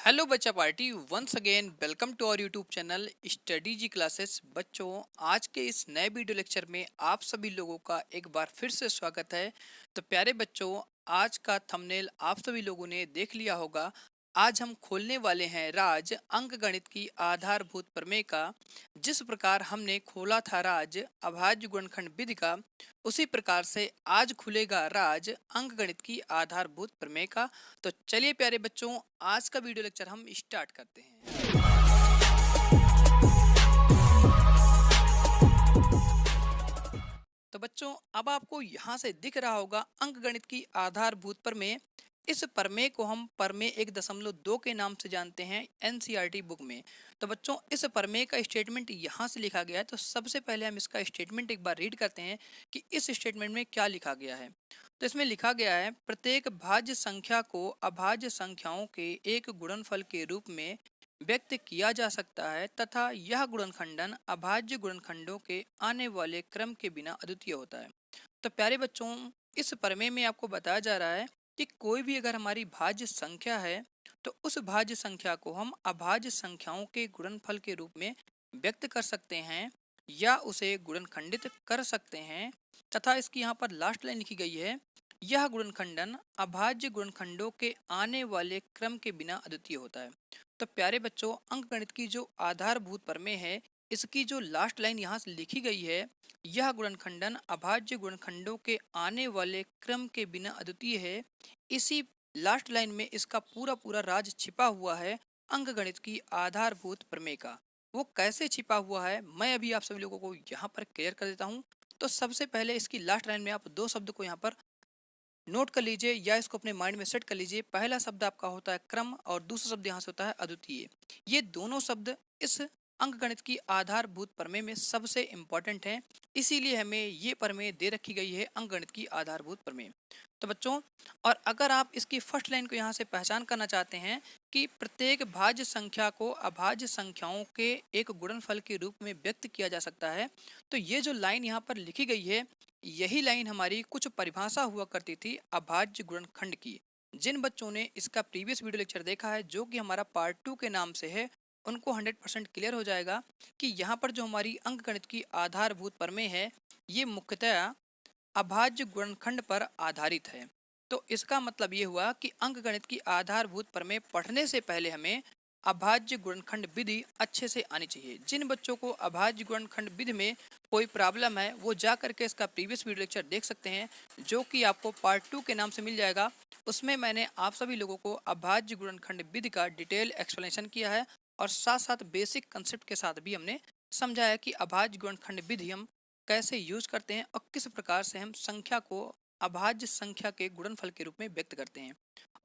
Hello बच्चा party once again welcome to our YouTube channel study जी classes. बच्चों, आज के इस नए वीडियो लेक्चर में आप सभी लोगों का एक बार फिर से स्वागत है। तो प्यारे बच्चों, आज का थंबनेल आप सभी लोगों ने देख लिया होगा। आज हम खोलने वाले हैं राज अंकगणित की आधारभूत प्रमेय का। जिस प्रकार हमने खोला था राज अभाज्य गुणनखंड विधि का, उसी प्रकार से आज खुलेगा राज अंकगणित की आधारभूत प्रमेय का। तो चलिए प्यारे बच्चों, आज का वीडियो लेक्चर हम स्टार्ट करते हैं। तो बच्चों, अब आपको यहाँ से दिख रहा होगा अंकगणित की आधारभूत प्रमेय। इस प्रमेय को हम प्रमेय 1.2 के नाम से जानते हैं एनसीईआरटी बुक में। तो बच्चों, इस प्रमेय का स्टेटमेंट यहाँ से लिखा गया है। तो सबसे पहले हम इसका स्टेटमेंट एक बार रीड करते हैं कि इस स्टेटमेंट में क्या लिखा गया है। तो इसमें लिखा गया है, प्रत्येक भाज्य संख्या को अभाज्य संख्याओं के एक गुणनफल के रूप में व्यक्त किया जा सकता है तथा यह गुणनखंडन अभाज्य गुणनखंडों के आने वाले क्रम के बिना अद्वितीय होता है। तो प्यारे बच्चों, इस प्रमेय में आपको बताया जा रहा है कि कोई भी अगर हमारी भाज्य संख्या है तो उस भाज्य संख्या को हम अभाज्य संख्याओं के गुणनफल के रूप में व्यक्त कर सकते हैं या उसे गुणनखंडित कर सकते हैं। तथा इसकी यहाँ पर लास्ट लाइन लिखी गई है, यह गुणनखंडन अभाज्य गुणनखंडों के आने वाले क्रम के बिना अद्वितीय होता है। तो प्यारे बच्चों, अंकगणित की जो आधारभूत प्रमेय है, इसकी जो लास्ट लाइन यहाँ से लिखी गई है, यह गुणनखंडन अभाज्य गुणनखंडों के आने वाले क्रम के बिना अद्वितीय है। इसी लास्ट लाइन में इसका पूरा पूरा राज छिपा हुआ है अंकगणित की आधारभूत प्रमेय का। वो कैसे छिपा हुआ है मैं अभी आप सभी लोगों को यहाँ पर क्लियर कर देता हूँ। तो सबसे पहले इसकी लास्ट लाइन में आप दो शब्द को यहाँ पर नोट कर लीजिए या इसको अपने माइंड में सेट कर लीजिए। पहला शब्द आपका होता है क्रम और दूसरा शब्द यहाँ से होता है अद्वितीय। ये दोनों शब्द इस अंकगणित की आधारभूत प्रमेय में सबसे इंपॉर्टेंट हैं, इसीलिए हमें ये प्रमेय दे रखी गई है अंकगणित की आधारभूत प्रमेय। तो बच्चों, और अगर आप इसकी फर्स्ट लाइन को यहाँ से पहचान करना चाहते हैं कि प्रत्येक भाज्य संख्या को अभाज्य संख्याओं के एक गुणनफल के रूप में व्यक्त किया जा सकता है, तो ये जो लाइन यहाँ पर लिखी गई है, यही लाइन हमारी कुछ परिभाषा हुआ करती थी अभाज्य गुणनखंड की। जिन बच्चों ने इसका प्रीवियस वीडियो लेक्चर देखा है, जो कि हमारा पार्ट 2 के नाम से है, उनको 100% क्लियर हो जाएगा कि यहाँ पर जो हमारी अंकगणित की आधारभूत प्रमेय है, ये मुख्यतः अभाज्य गुणनखंड पर आधारित है। तो इसका मतलब ये हुआ कि अंकगणित की आधारभूत प्रमेय पढ़ने से पहले हमें अभाज्य गुणनखंड विधि अच्छे से आनी चाहिए। जिन बच्चों को अभाज्य गुणनखंड विधि में कोई प्रॉब्लम है, वो जा करके इसका प्रीवियस वीडियो लेक्चर देख सकते हैं, जो कि आपको पार्ट 2 के नाम से मिल जाएगा। उसमें मैंने आप सभी लोगों को अभाज्य गुणनखंड विधि का डिटेल एक्सप्लेनेशन किया है और साथ साथ बेसिक कंसेप्ट के साथ भी हमने समझाया कि अभाज्य गुणनखंड विधि हम कैसे यूज करते हैं और किस प्रकार से हम संख्या को अभाज्य संख्या के गुणनफल के रूप में व्यक्त करते हैं।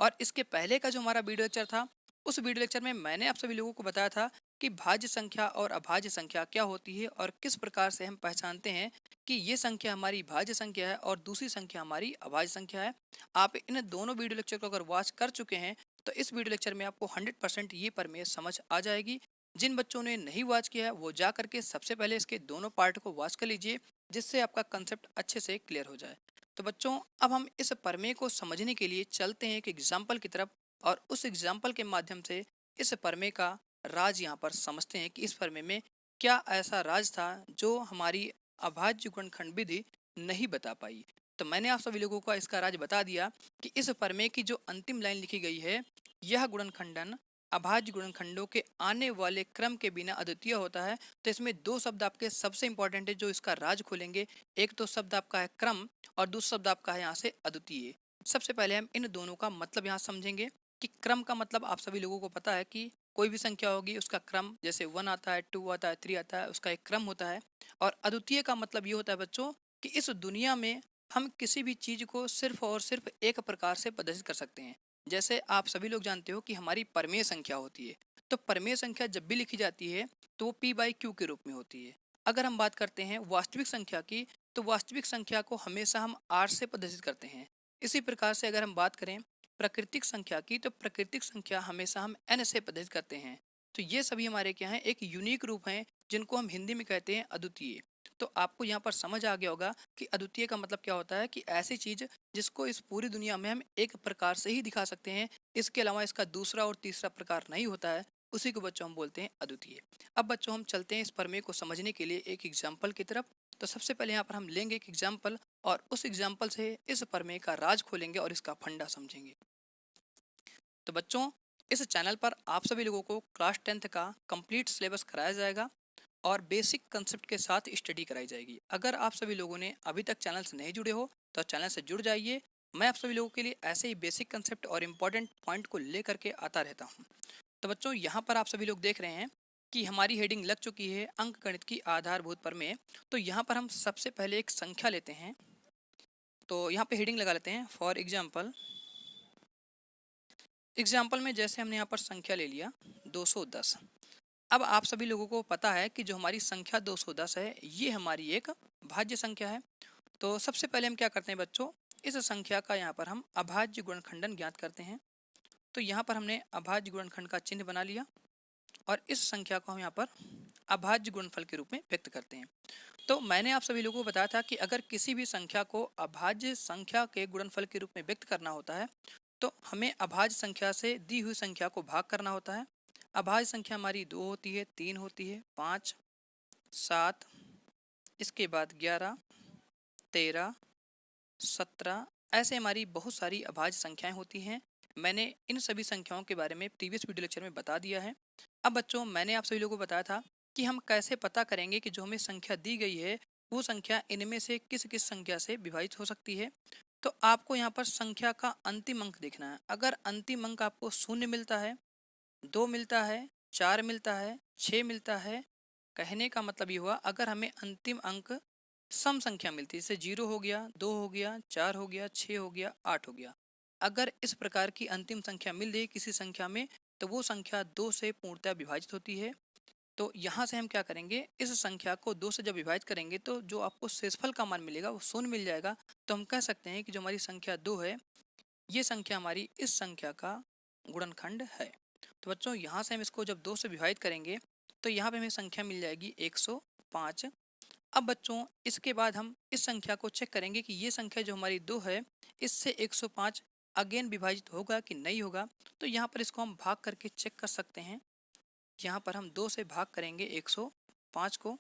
और इसके पहले का जो हमारा वीडियो लेक्चर था, उस वीडियो लेक्चर में मैंने आप सभी लोगों को बताया था कि भाज्य संख्या और अभाज्य संख्या क्या होती है और किस प्रकार से हम पहचानते हैं कि ये संख्या हमारी भाज्य संख्या है और दूसरी संख्या हमारी अभाज्य संख्या है। आप इन दोनों वीडियो लेक्चर को अगर वॉच कर चुके हैं तो इस वीडियो लेक्चर में आपको 100% ये प्रमेय समझ आ जाएगी। जिन बच्चों ने नहीं वॉच किया है, वो जा करके सबसे पहले इसके दोनों पार्ट को वॉच कर लीजिए, जिससे आपका कंसेप्ट अच्छे से क्लियर हो जाए। तो बच्चों, अब हम इस प्रमेय को समझने के लिए चलते हैं एक एग्जाम्पल की तरफ और उस एग्जाम्पल के माध्यम से इस प्रमेय का राज यहाँ पर समझते हैं कि इस प्रमेय में क्या ऐसा राज था जो हमारी अभाज्य गुणनखंड विधि नहीं बता पाई। तो मैंने आप सभी लोगों को इसका राज बता दिया कि इस प्रमेय की जो अंतिम लाइन लिखी गई है, यह गुणनखंडन अभाज्य गुणनखंडों के आने वाले क्रम के बिना अद्वितीय होता है। तो इसमें दो शब्द आपके सबसे इंपॉर्टेंट है जो इसका राज खोलेंगे। एक तो शब्द आपका है क्रम और दूसरा शब्द आपका है यहाँ से अद्वितीय। सबसे पहले हम इन दोनों का मतलब यहाँ समझेंगे कि क्रम का मतलब आप सभी लोगों को पता है कि कोई भी संख्या होगी उसका क्रम, जैसे 1 आता है, 2 आता है, 3 आता है, उसका एक क्रम होता है। और अद्वितीय का मतलब ये होता है बच्चों कि इस दुनिया में हम किसी भी चीज को सिर्फ और सिर्फ एक प्रकार से प्रदर्शित कर सकते हैं। जैसे आप सभी लोग जानते हो कि हमारी परमेय संख्या होती है, तो परमेय संख्या जब भी लिखी जाती है तो वो p/q के रूप में होती है। अगर हम बात करते हैं वास्तविक संख्या की, तो वास्तविक संख्या को हमेशा हम r से प्रदर्शित करते हैं। इसी प्रकार से अगर हम बात करें प्राकृतिक संख्या की, तो प्राकृतिक संख्या हमेशा हम n से प्रदर्शित करते हैं। तो ये सभी हमारे क्या हैं, एक यूनिक रूप हैं जिनको हम हिंदी में कहते हैं अद्वितीय। तो आपको यहाँ पर समझ आ गया होगा कि अद्वितीय का मतलब क्या होता है, कि ऐसी चीज जिसको इस पूरी दुनिया में हम एक प्रकार से ही दिखा सकते हैं, इसके अलावा इसका दूसरा और तीसरा प्रकार नहीं होता है, उसी को बच्चों हम बोलते हैं अद्वितीय। अब बच्चों हम चलते हैं इस प्रमेय को समझने के लिए एक एग्जाम्पल की तरफ। तो सबसे पहले यहाँ पर हम लेंगे एक एग्जाम्पल और उस एग्जाम्पल से इस प्रमेय का राज खोलेंगे और इसका फंडा समझेंगे। तो बच्चों इस चैनल पर आप सभी लोगों को क्लास 10th का कंप्लीट सिलेबस कराया जाएगा और बेसिक कंसेप्ट के साथ स्टडी कराई जाएगी। अगर आप सभी लोगों ने अभी तक चैनल से नहीं जुड़े हो तो चैनल से जुड़ जाइए। मैं आप सभी लोगों के लिए ऐसे ही बेसिक कंसेप्ट और इम्पोर्टेंट पॉइंट को लेकर के आता रहता हूँ। तो बच्चों यहाँ पर आप सभी लोग देख रहे हैं कि हमारी हेडिंग लग चुकी है अंक गणित की आधारभूत प्रमेय। तो यहाँ पर हम सबसे पहले एक संख्या लेते हैं। तो यहाँ पे हेडिंग लगा लेते हैं फॉर एग्जाम्पल। एग्जाम्पल में जैसे हमने यहाँ पर संख्या ले लिया 210। अब आप सभी लोगों को पता है कि जो हमारी संख्या 210 है ये हमारी एक भाज्य संख्या है। तो सबसे पहले हम क्या करते हैं बच्चों, इस संख्या का यहाँ पर हम अभाज्य गुणनखंडन ज्ञात करते हैं। तो यहाँ पर हमने अभाज्य गुणनखंड का चिन्ह बना लिया और इस संख्या को हम यहाँ पर अभाज्य गुणनफल के रूप में व्यक्त करते हैं। तो मैंने आप सभी लोगों को बताया था कि अगर किसी भी संख्या को अभाज्य संख्या के गुणनफल के रूप में व्यक्त करना होता है तो हमें अभाज्य संख्या से दी हुई संख्या को भाग करना होता है। अभाज्य संख्या हमारी 2 होती है, 3 होती है, 5, 7, इसके बाद 11, 13, 17, ऐसे हमारी बहुत सारी अभाज्य संख्याएं होती हैं। मैंने इन सभी संख्याओं के बारे में प्रीवियस वीडियो लेक्चर में बता दिया है। अब बच्चों मैंने आप सभी लोगों को बताया था कि हम कैसे पता करेंगे कि जो हमें संख्या दी गई है वो संख्या इनमें से किस किस संख्या से विभाजित हो सकती है। तो आपको यहाँ पर संख्या का अंतिम अंक देखना है। अगर अंतिम अंक आपको 0 मिलता है, 2 मिलता है, 4 मिलता है, 6 मिलता है, कहने का मतलब ये हुआ अगर हमें अंतिम अंक सम संख्या मिलती है, जैसे 0 हो गया, 2 हो गया, 4 हो गया, 6 हो गया, 8 हो गया, अगर इस प्रकार की अंतिम संख्या मिल रही किसी संख्या में तो वो संख्या 2 से पूर्णतः विभाजित होती है। तो यहाँ से हम क्या करेंगे, इस संख्या को 2 से जब विभाजित करेंगे तो जो आपको शेषफल का मान मिलेगा वो 0 मिल जाएगा। तो हम कह सकते हैं कि जो हमारी संख्या 2 है ये संख्या हमारी इस संख्या का गुणनखंड है। तो बच्चों यहाँ से हम इसको जब 2 से विभाजित करेंगे तो यहाँ पे हमें संख्या मिल जाएगी 105। अब बच्चों इसके बाद हम इस संख्या को चेक करेंगे कि ये संख्या जो हमारी 2 है इससे 105 अगेन विभाजित होगा कि नहीं होगा। तो यहाँ पर इसको हम भाग करके चेक कर सकते हैं। यहाँ पर हम 2 से भाग करेंगे 105 को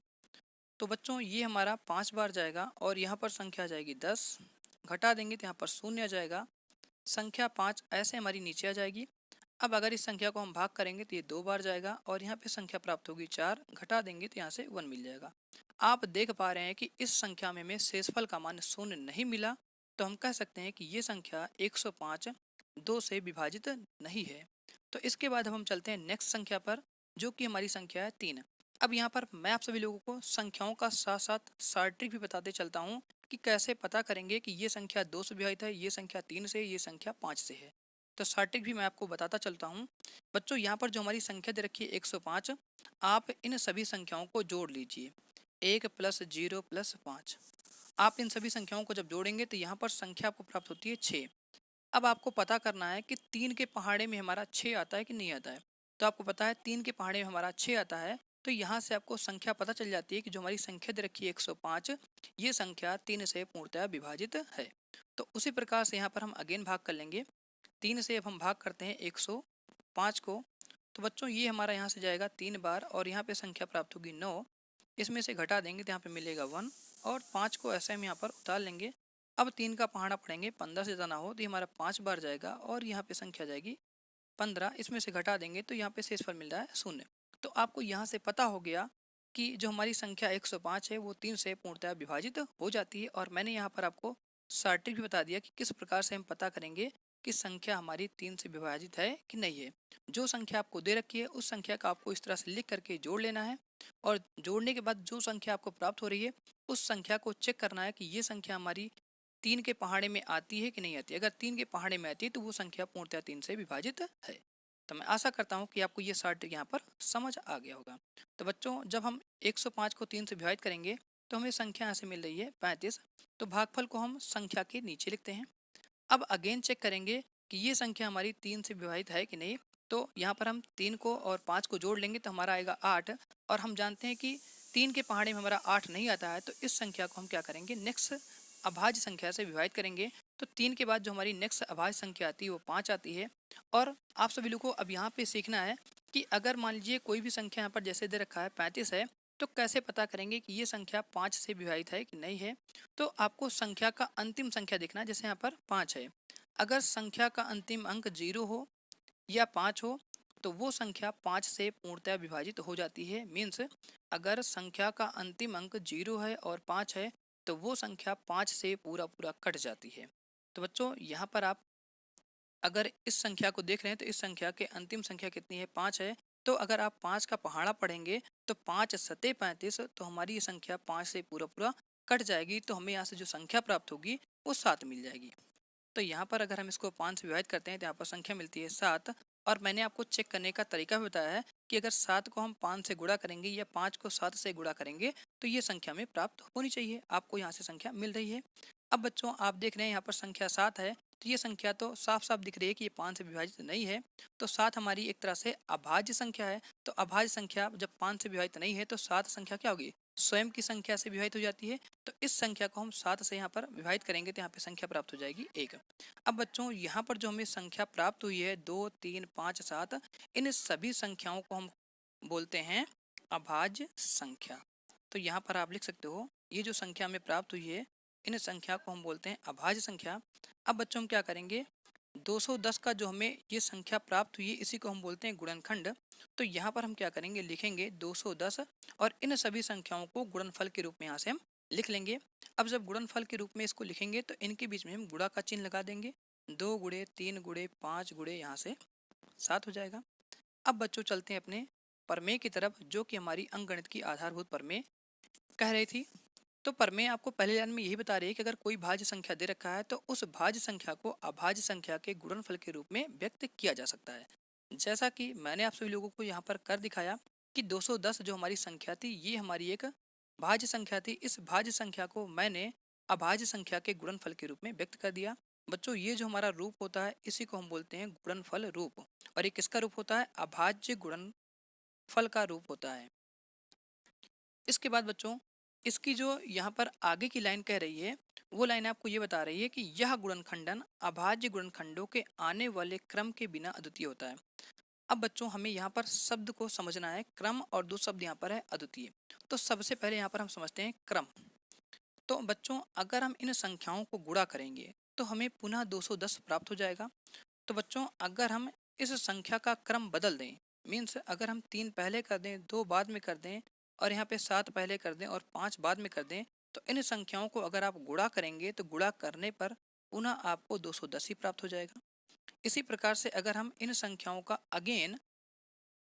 तो बच्चों ये हमारा 5 बार जाएगा और यहाँ पर संख्या आ जाएगी 10, घटा देंगे तो यहाँ पर 0 आ जाएगा, संख्या 5 ऐसे हमारी नीचे आ जाएगी। अब अगर इस संख्या को हम भाग करेंगे तो ये 2 बार जाएगा और यहाँ पे संख्या प्राप्त होगी 4, घटा देंगे तो यहाँ से 1 मिल जाएगा। आप देख पा रहे हैं कि इस संख्या में हमें शेषफल का मान 0 नहीं मिला। तो हम कह सकते हैं कि ये संख्या 105 2 से विभाजित नहीं है। तो इसके बाद हम चलते हैं नेक्स्ट संख्या पर जो कि हमारी संख्या है 3। अब यहाँ पर मैं आप सभी लोगों को संख्याओं का साथ साथ शॉर्ट ट्रिक भी बताते चलता हूँ कि कैसे पता करेंगे कि ये संख्या 2 से विभाजित है, ये संख्या 3 से, ये संख्या 5 से है। तो शॉर्ट ट्रिक भी मैं आपको बताता चलता हूँ। बच्चों यहाँ पर जो हमारी संख्या दे रखी है 105, आप इन सभी संख्याओं को जोड़ लीजिए 1 + 0 + 5। आप इन सभी संख्याओं को जब जोड़ेंगे तो यहाँ पर संख्या आपको प्राप्त होती है 6। अब आपको पता करना है कि 3 के पहाड़े में हमारा 6 आता है कि नहीं आता है। तो आपको पता है 3 के पहाड़े में हमारा 6 आता है। तो यहाँ से आपको संख्या पता चल जाती है कि जो हमारी संख्या दे रखी है 105 ये संख्या 3 से पूर्णतः विभाजित है। तो उसी प्रकार से यहाँ पर हम अगेन भाग कर लेंगे। 3 से अब हम भाग करते हैं 105 को। तो बच्चों ये हमारा यहाँ से जाएगा 3 बार और यहाँ पे संख्या प्राप्त होगी 9। इसमें से घटा देंगे तो यहाँ पे मिलेगा 1 और 5 को ऐसे हम यहाँ पर उतार लेंगे। अब 3 का पहाड़ा पढ़ेंगे 15 से ज़्यादा हो तो ये हमारा 5 बार जाएगा और यहाँ पे संख्या जाएगी 15। इसमें से घटा देंगे तो यहाँ पे शेषफल मिल रहा है 0। तो आपको यहाँ से पता हो गया कि जो हमारी संख्या 105 है वो 3 से पूर्णतः विभाजित हो जाती है। और मैंने यहाँ पर आपको शॉर्ट ट्रिक भी बता दिया कि किस प्रकार से हम पता करेंगे कि संख्या हमारी 3 से विभाजित है कि नहीं है। जो संख्या आपको दे रखी है उस संख्या का आपको इस तरह से लिख करके जोड़ लेना है और जोड़ने के बाद जो संख्या आपको प्राप्त हो रही है उस संख्या को चेक करना है कि ये संख्या हमारी 3 के पहाड़े में आती है कि नहीं आती है। अगर 3 के पहाड़े में आती है तो वो संख्या पूर्णतः 3 से विभाजित है। तो मैं आशा करता हूँ कि आपको ये शॉर्ट ट्रिक यहाँ पर समझ आ गया होगा। तो बच्चों जब हम 105 को 3 से विभाजित करेंगे तो हमें संख्या यहाँ से मिल रही है 35। तो भागफल को हम संख्या के नीचे लिखते हैं। अब अगेन चेक करेंगे कि ये संख्या हमारी 3 से विभाजित है कि नहीं। तो यहाँ पर हम 3 को और 5 को जोड़ लेंगे तो हमारा आएगा 8 और हम जानते हैं कि 3 के पहाड़े में हमारा 8 नहीं आता है। तो इस संख्या को हम क्या करेंगे, नेक्स्ट अभाज्य संख्या से विभाजित करेंगे। तो तो 3 के बाद जो हमारी नेक्स्ट अभाज्य संख्या आती है वो 5 आती है। और आप सभी लोगों को अब यहाँ पे सीखना है कि अगर मान लीजिए कोई भी संख्या यहाँ पर जैसे दे रखा है 35 है, तो कैसे पता करेंगे कि ये संख्या 5 से विभाजित है कि नहीं है। तो आपको संख्या का अंतिम संख्या देखना है, जैसे यहाँ पर 5 है। अगर संख्या का अंतिम अंक 0 हो या 5 हो तो वो संख्या 5 से पूर्णतः विभाजित हो जाती है। मीन्स अगर संख्या का अंतिम अंक 0 है और 5 है तो वो संख्या 5 से पूरा पूरा कट जाती है। तो बच्चों यहाँ पर आप अगर इस संख्या को देख रहे हैं तो इस संख्या के अंतिम संख्या कितनी है, 5 है। तो अगर आप 5 का पहाड़ा पढ़ेंगे तो 5 सते 35, तो हमारी ये संख्या 5 से पूरा पूरा कट जाएगी। तो हमें यहाँ से जो संख्या प्राप्त होगी वो 7 मिल जाएगी। तो यहाँ पर अगर हम इसको 5 से विभाजित करते हैं तो यहाँ पर संख्या मिलती है 7। और मैंने आपको चेक करने का तरीका भी बताया है कि अगर 7 को हम 5 से गुणा करेंगे या 5 को 7 से गुणा करेंगे तो ये संख्या में प्राप्त होनी चाहिए। आपको यहाँ से संख्या मिल रही है। अब बच्चों आप देख रहे हैं यहाँ पर संख्या 7 है, तो ये संख्या तो साफ साफ दिख रही है कि ये 5 से विभाजित नहीं है। तो 7 हमारी एक तरह से अभाज्य संख्या है। तो अभाज्य संख्या जब 5 से विभाजित नहीं है तो 7 संख्या क्या होगी, स्वयं की संख्या से विभाजित हो जाती है। तो इस संख्या को हम 7 से यहाँ पर विभाजित करेंगे तो यहाँ पे संख्या प्राप्त हो जाएगी 1। अब बच्चों यहाँ पर जो हमें संख्या प्राप्त हुई है 2, 3, 5, 7, इन सभी संख्याओं को हम बोलते हैं अभाज्य संख्या। तो यहाँ पर आप लिख सकते हो ये जो संख्या हमें प्राप्त हुई है इन संख्या को हम बोलते हैं अभाज्य संख्या। अब बच्चों हम क्या करेंगे, 210 का जो हमें ये संख्या प्राप्त हुई है इसी को हम बोलते हैं गुणनखंड। तो यहाँ पर हम क्या करेंगे, लिखेंगे 210 और इन सभी संख्याओं को गुणनफल के रूप में यहाँ से हम लिख लेंगे। अब जब गुणनफल के रूप में इसको लिखेंगे तो इनके बीच में हम गुणा का चिन्ह लगा देंगे। 2 गुणे 3 गुणे 5 गुणे यहाँ से 7 हो जाएगा। अब बच्चों चलते हैं अपने प्रमेय की तरफ, जो कि हमारी अंकगणित की आधारभूत प्रमेय कह रही थी। तो प्रमेय आपको पहले लाइन में यही बता रही है कि अगर कोई भाज्य संख्या दे रखा है तो उस भाज्य संख्या को अभाज्य संख्या के गुणनफल के रूप में व्यक्त किया जा सकता है। जैसा कि मैंने आप सभी लोगों को यहाँ पर कर दिखाया कि 210 जो हमारी संख्या थी ये हमारी एक भाज्य संख्या थी। इस भाज्य संख्या को मैंने अभाज्य संख्या के गुणनफल के रूप में व्यक्त कर दिया। बच्चों ये जो हमारा रूप होता है इसी को हम बोलते हैं गुणनफल रूप। और ये किसका रूप होता है, अभाज्य गुणनफल का रूप होता है। इसके बाद बच्चों इसकी जो यहाँ पर आगे की लाइन कह रही है वो लाइन आपको ये बता रही है कि यह गुणनखंडन अभाज्य गुणनखंडों के आने वाले क्रम के बिना अद्वितीय होता है। अब बच्चों हमें यहाँ पर शब्द को समझना है, क्रम और दो शब्द यहाँ पर है अद्वितीय। तो सबसे पहले यहाँ पर हम समझते हैं क्रम। तो बच्चों अगर हम इन संख्याओं को गुणा करेंगे तो हमें पुनः 210 प्राप्त हो जाएगा। तो बच्चों अगर हम इस संख्या का क्रम बदल दें, मीन्स अगर हम 3 पहले कर दें 2 बाद में कर दें और यहाँ पे 7 पहले कर दें और 5 बाद में कर दें, तो इन संख्याओं को अगर आप गुणा करेंगे तो गुणा करने पर पुनः आपको 210 ही प्राप्त हो जाएगा। इसी प्रकार से अगर हम इन संख्याओं का अगेन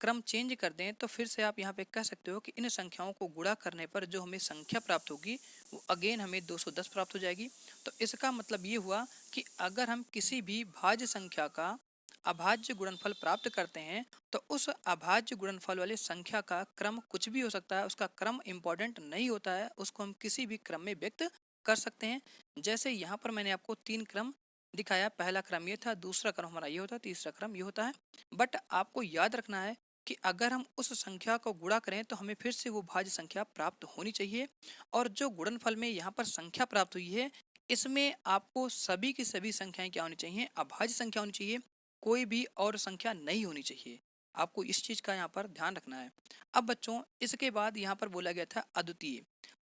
क्रम चेंज कर दें तो फिर से आप यहाँ पे कह सकते हो कि इन संख्याओं को गुणा करने पर जो हमें संख्या प्राप्त होगी वो अगेन हमें 210 प्राप्त हो जाएगी। तो इसका मतलब ये हुआ कि अगर हम किसी भी भाज्य संख्या का अभाज्य गुणनफल प्राप्त करते हैं तो उस अभाज्य गुणनफल वाले संख्या का क्रम कुछ भी हो सकता है, उसका क्रम इम्पोर्टेंट नहीं होता है, उसको हम किसी भी क्रम में व्यक्त कर सकते हैं। जैसे यहाँ पर मैंने आपको 3 क्रम दिखाया, पहला क्रम ये था, दूसरा क्रम हमारा ये होता है, तीसरा क्रम ये होता है। बट आपको याद रखना है कि अगर हम उस संख्या को गुणा करें तो हमें फिर से वो भाज्य संख्या प्राप्त होनी चाहिए। और जो गुणनफल में यहाँ पर संख्या प्राप्त हुई है इसमें आपको सभी की सभी संख्याएं क्या होनी चाहिए, अभाज्य संख्या होनी चाहिए, कोई भी और संख्या नहीं होनी चाहिए। आपको इस चीज का यहाँ पर ध्यान रखना है। अब बच्चों इसके बाद यहाँ पर बोला गया था अद्वितीय।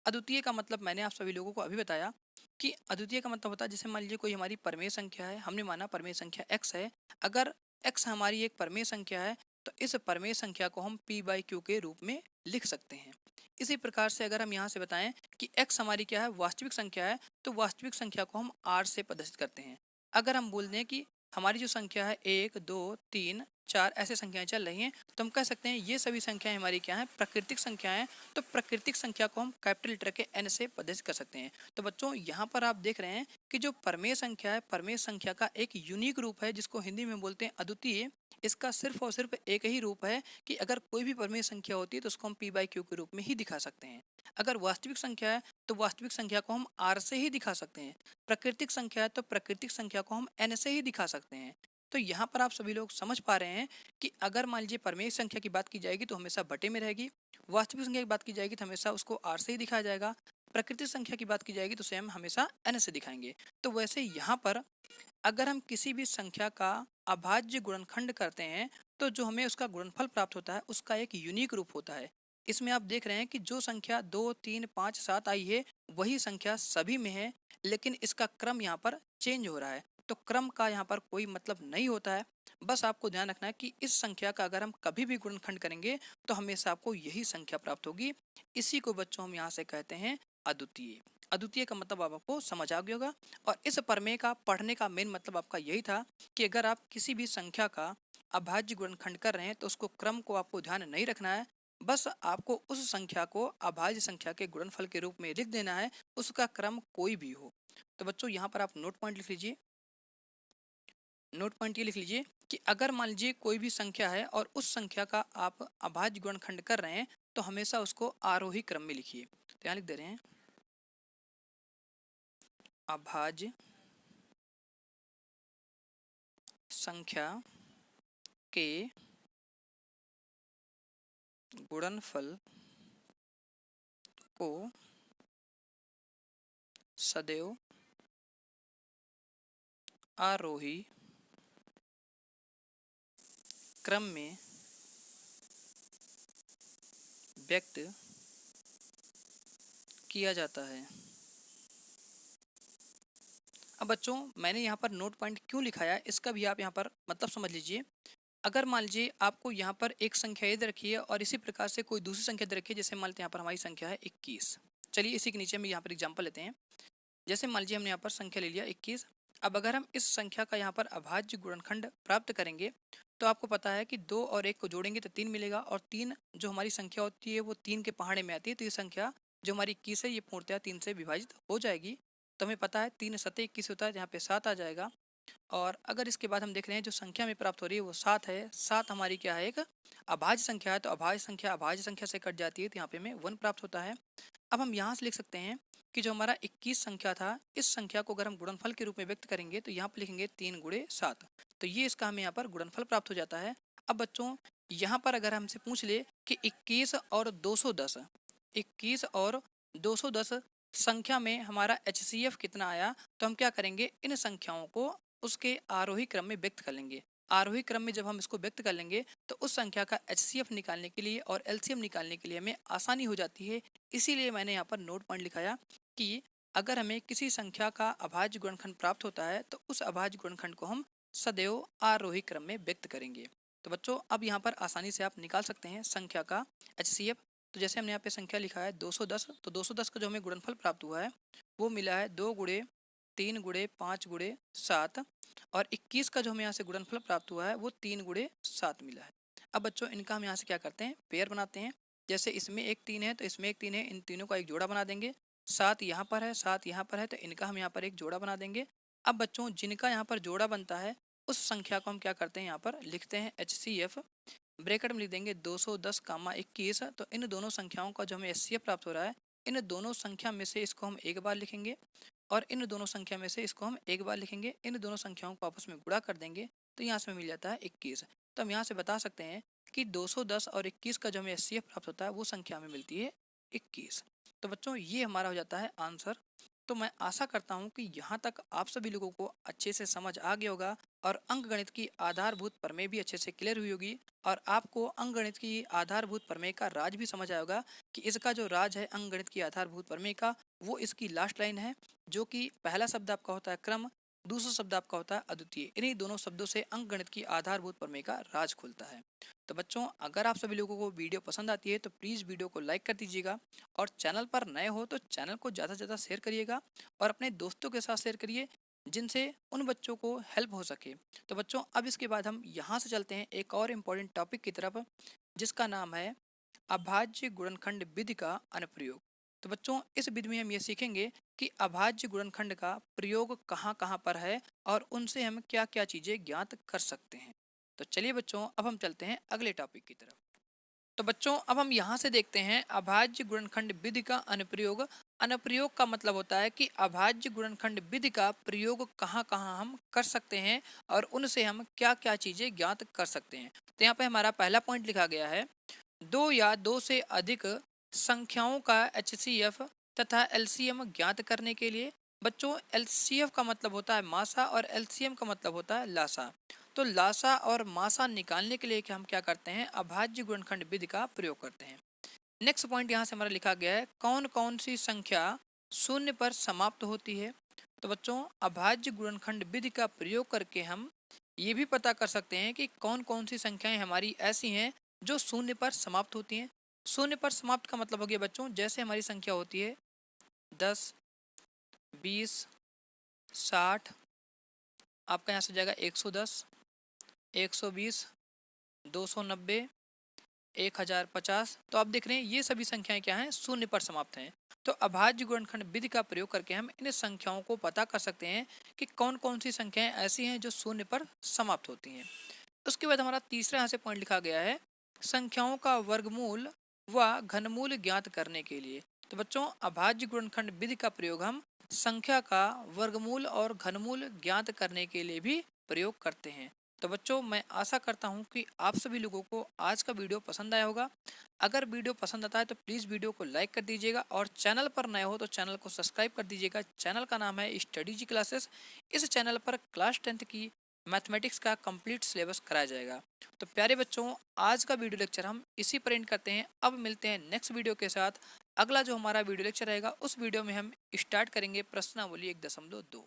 अद्वितीय का मतलब मैंने आप सभी लोगों को अभी बताया कि अद्वितीय का मतलब होता है जैसे मान लीजिए कोई हमारी परमेय संख्या है, हमने माना परमेय संख्या x है। अगर x हमारी एक परमेय संख्या है तो इस परमेय संख्या को हम p/q के रूप में लिख सकते हैं। इसी प्रकार से अगर हम यहाँ से बताएं कि x हमारी क्या है, वास्तविक संख्या है, तो वास्तविक संख्या को हम r से प्रदर्शित करते हैं। अगर हम बोल दें कि हमारी जो संख्या है 1, 2, 3, 4 ऐसे संख्याएं चल रही हैं तो हम कह सकते हैं ये सभी संख्याएं हमारी क्या हैं, प्राकृतिक संख्याएं। तो प्राकृतिक संख्या को हम कैपिटल लेटर के n से प्रदर्शित कर सकते हैं। तो बच्चों यहाँ पर आप देख रहे हैं कि जो परमेय संख्या है, परमेय संख्या का एक यूनिक रूप है जिसको हिंदी में बोलते हैं अद्वितीय। इसका सिर्फ और सिर्फ एक ही रूप है कि अगर कोई भी परमेय संख्या होती है तो उसको हम p/q के रूप में ही दिखा सकते हैं। अगर वास्तविक संख्या है तो वास्तविक संख्या को हम r से ही दिखा सकते हैं। प्राकृतिक संख्या है तो प्राकृतिक संख्या को हम n से ही दिखा सकते हैं। तो यहाँ पर आप सभी लोग समझ पा रहे हैं कि अगर मान लीजिए परमेय संख्या की बात की जाएगी तो हमेशा बटे में रहेगी, वास्तविक संख्या की बात की जाएगी तो हमेशा उसको r से ही दिखाया जाएगा। प्राकृतिक संख्या की बात की जाएगी तो उसे हम हमेशा n से दिखाएंगे। तो वैसे यहाँ पर अगर हम किसी भी संख्या का अभाज्य गुणनखंड करते हैं तो जो हमें उसका गुणनफल प्राप्त होता है उसका एक यूनिक रूप होता है। इसमें आप देख रहे हैं कि जो संख्या 2, 3, 5, 7 आई है वही संख्या सभी में है, लेकिन इसका क्रम यहाँ पर चेंज हो रहा है। तो क्रम का यहाँ पर कोई मतलब नहीं होता है। बस आपको ध्यान रखना है कि इस संख्या का अगर हम कभी भी गुणनखंड करेंगे तो हमेशा आपको यही संख्या प्राप्त होगी। इसी को बच्चों हम यहाँ से कहते हैं अद्वितीय। अद्वितीय का मतलब अब आपको समझ आ गया होगा। और इस प्रमेय का पढ़ने का मेन मतलब आपका यही था कि अगर आप किसी भी संख्या का अभाज्य गुणनखंड कर रहे हैं तो उसको क्रम को आपको ध्यान नहीं रखना है, बस आपको उस संख्या को अभाज्य संख्या के गुणनफल के रूप में लिख देना है, उसका क्रम कोई भी हो। तो बच्चों यहाँ पर आप नोट पॉइंट लिख लीजिए। नोट पॉइंट ये लिख लीजिए कि अगर मान लीजिए कोई भी संख्या है और उस संख्या का आप अभाज्य गुणनखंड कर रहे हैं तो हमेशा उसको आरोही क्रम में लिखिए। तो यहाँ लिख दे रहे हैं अभाज्य संख्या के गुणनफल को सदैव आरोही क्रम में व्यक्त किया जाता है। अब बच्चों मैंने यहाँ पर नोट पॉइंट क्यों लिखा है इसका भी आप यहाँ पर मतलब समझ लीजिए। अगर मान लीजिए आपको यहाँ पर एक संख्या इधर रखी है और इसी प्रकार से कोई दूसरी संख्या इधर रखी है, जैसे मान लेते हैं यहाँ पर हमारी संख्या है 21। चलिए इसी के नीचे हम यहाँ पर एग्जाम्पल लेते हैं। जैसे मान लीजिए हमने यहाँ पर संख्या ले लिया 21। अब अगर हम इस संख्या का यहाँ पर अभाज्य गुणनखंड प्राप्त करेंगे तो आपको पता है कि 2 और 1 को जोड़ेंगे तो 3 मिलेगा, और 3 जो हमारी संख्या होती है वो 3 के पहाड़े में आती है। तो ये संख्या जो हमारी 21 है ये पूर्णतः 3 से विभाजित हो जाएगी। तो हमें पता है 3 सतह 21 होता है, जहाँ पे 7 आ जाएगा। और अगर इसके बाद हम देख रहे हैं जो संख्या में प्राप्त हो रही है वो 7 है। 7 हमारी क्या है, एक अभाज्य संख्या है। तो अभाज्य संख्या से कट जाती है तो यहाँ पे हमें 1 प्राप्त होता है। अब हम यहाँ से लिख सकते हैं कि जो हमारा 21 संख्या था, इस संख्या को अगर हम गुणनफल के रूप में व्यक्त करेंगे तो यहाँ पर लिखेंगे 3 गुणे 7। तो ये इसका हमें यहाँ पर गुणनफल प्राप्त हो जाता है। अब बच्चों यहाँ पर अगर हमसे पूछ ले कि 21 और 210, 21 और 210 संख्या में हमारा HCF कितना आया, तो हम क्या करेंगे, इन संख्याओं को उसके आरोही क्रम में व्यक्त कर लेंगे। आरोही क्रम में जब हम इसको व्यक्त कर लेंगे तो उस संख्या का HCF निकालने के लिए और LCM निकालने के लिए हमें आसानी हो जाती है। इसीलिए मैंने यहाँ पर नोट पॉइंट लिखाया कि अगर हमें किसी संख्या का अभाज्य गुणनखंड प्राप्त होता है तो उस अभाज्य गुणनखंड को हम सदैव आरोही क्रम में व्यक्त करेंगे। तो बच्चों अब यहाँ पर आसानी से आप निकाल सकते हैं संख्या का HCF। तो जैसे हमने यहाँ पे संख्या लिखा है 210, तो 210 का जो हमें गुणनफल प्राप्त हुआ है वो मिला है 2 गुणे 3 गुणे 5 गुणे 7, और 21 का जो हमें यहाँ से गुणनफल प्राप्त हुआ है वो 3 गुणे 7 मिला है। अब बच्चों इनका हम यहाँ से क्या करते हैं, पेयर बनाते हैं। जैसे इसमें एक 3 है तो इसमें एक 3 है, इन तीनों का एक जोड़ा बना देंगे। 7 यहाँ पर है, 7 यहाँ पर है, तो इनका हम यहाँ पर एक जोड़ा बना देंगे। अब बच्चों जिनका यहाँ पर जोड़ा बनता है उस संख्या को हम क्या करते हैं, यहाँ पर लिखते हैं HCF। ब्रैकेट में लिख देंगे 210 कामा 21। तो इन दोनों संख्याओं का जो हमें HCF प्राप्त हो रहा है, इन दोनों संख्या में से इसको हम एक बार लिखेंगे और इन दोनों संख्या में से इसको हम एक बार लिखेंगे। इन दोनों संख्याओं को आपस में गुणा कर देंगे तो यहाँ से मिल जाता है 21। तो हम यहाँ से बता सकते हैं कि 210 और 21 का जो हमें HCF प्राप्त होता है वो संख्या हमें मिलती है 21। तो बच्चों ये हमारा हो जाता है आंसर। तो मैं आशा करता हूँ कि यहाँ तक आप सभी लोगों को अच्छे से समझ आ गया होगा और अंकगणित की आधारभूत प्रमेय भी अच्छे से क्लियर हुई होगी, और आपको अंकगणित की आधारभूत प्रमेय का राज भी समझ आया होगा कि इसका जो राज है अंकगणित की आधारभूत प्रमेय का, वो इसकी लास्ट लाइन है, जो कि पहला शब्द आपका होता है क्रम, दूसरा शब्द आपका होता है अद्वितीय। इन्हीं दोनों शब्दों से अंकगणित की आधारभूत प्रमेय का राज खुलता है। तो बच्चों अगर आप सभी लोगों को वीडियो पसंद आती है तो प्लीज़ वीडियो को लाइक कर दीजिएगा, और चैनल पर नए हो तो चैनल को ज़्यादा से ज़्यादा शेयर करिएगा और अपने दोस्तों के साथ शेयर करिए जिनसे उन बच्चों को हेल्प हो सके। तो बच्चों अब इसके बाद हम यहाँ से चलते हैं एक और इम्पोर्टेंट टॉपिक की तरफ, जिसका नाम है अभाज्य गुणनखंड विधि का अनुप्रयोग। तो बच्चों इस विधि में हम ये सीखेंगे कि अभाज्य गुणनखंड का प्रयोग कहाँ कहाँ पर है और उनसे हम क्या क्या चीज़ें ज्ञात कर सकते हैं। तो चलिए बच्चों अब हम चलते हैं अगले टॉपिक की तरफ। तो बच्चों अब हम यहाँ से देखते हैं अभाज्य गुणनखंड विधि का अनुप्रयोग। अनुप्रयोग का मतलब होता है कि अभाज्य गुणनखंड विधि का प्रयोग कहाँ कहाँ हम कर सकते हैं और उनसे हम क्या क्या चीज़ें ज्ञात कर सकते हैं। तो यहाँ पे हमारा पहला पॉइंट लिखा गया है, 2 या 2 से अधिक संख्याओं का HCF तथा एलसीएम ज्ञात करने के लिए। बच्चों एलसीएफ का मतलब होता है मासा और एलसीएम का मतलब होता है लासा। तो लासा और मासा निकालने के लिए हम क्या करते हैं, अभाज्य गुणनखंड विधि का प्रयोग करते हैं। नेक्स्ट पॉइंट यहाँ से हमारा लिखा गया है, कौन कौन सी संख्या शून्य पर समाप्त होती है। तो बच्चों अभाज्य गुणनखंड विधि का प्रयोग करके हम ये भी पता कर सकते हैं कि कौन कौन सी संख्याएं हमारी ऐसी हैं जो शून्य पर समाप्त होती हैं। शून्य पर समाप्त का मतलब हो गया बच्चों, जैसे हमारी संख्या होती है 10, 20, 60, आपका यहाँ से जाएगा 110, 120, 290, 1050। तो आप देख रहे हैं ये सभी संख्याएं क्या हैं, शून्य पर समाप्त हैं। तो अभाज्य गुणनखंड विधि का प्रयोग करके हम इन संख्याओं को पता कर सकते हैं कि कौन कौन सी संख्याएं ऐसी हैं जो शून्य पर समाप्त होती हैं। उसके बाद हमारा तीसरा यहाँ से पॉइंट लिखा गया है, संख्याओं का वर्गमूल व घनमूल ज्ञात करने के लिए। तो बच्चों अभाज्य गुणनखंड विधि का प्रयोग हम संख्या का वर्गमूल और घनमूल ज्ञात करने के लिए भी प्रयोग करते हैं। तो बच्चों मैं आशा करता हूँ कि आप सभी लोगों को आज का वीडियो पसंद आया होगा। अगर वीडियो पसंद आता है तो प्लीज़ वीडियो को लाइक कर दीजिएगा और चैनल पर नए हो तो चैनल को सब्सक्राइब कर दीजिएगा। चैनल का नाम है स्टडी जी क्लासेस। इस चैनल पर क्लास 10th की मैथमेटिक्स का कंप्लीट सिलेबस कराया जाएगा। तो प्यारे बच्चों आज का वीडियो लेक्चर हम इसी पर एंड करते हैं। अब मिलते हैं नेक्स्ट वीडियो के साथ। अगला जो हमारा वीडियो लेक्चर रहेगा उस वीडियो में हम स्टार्ट करेंगे प्रश्नावली 1.2।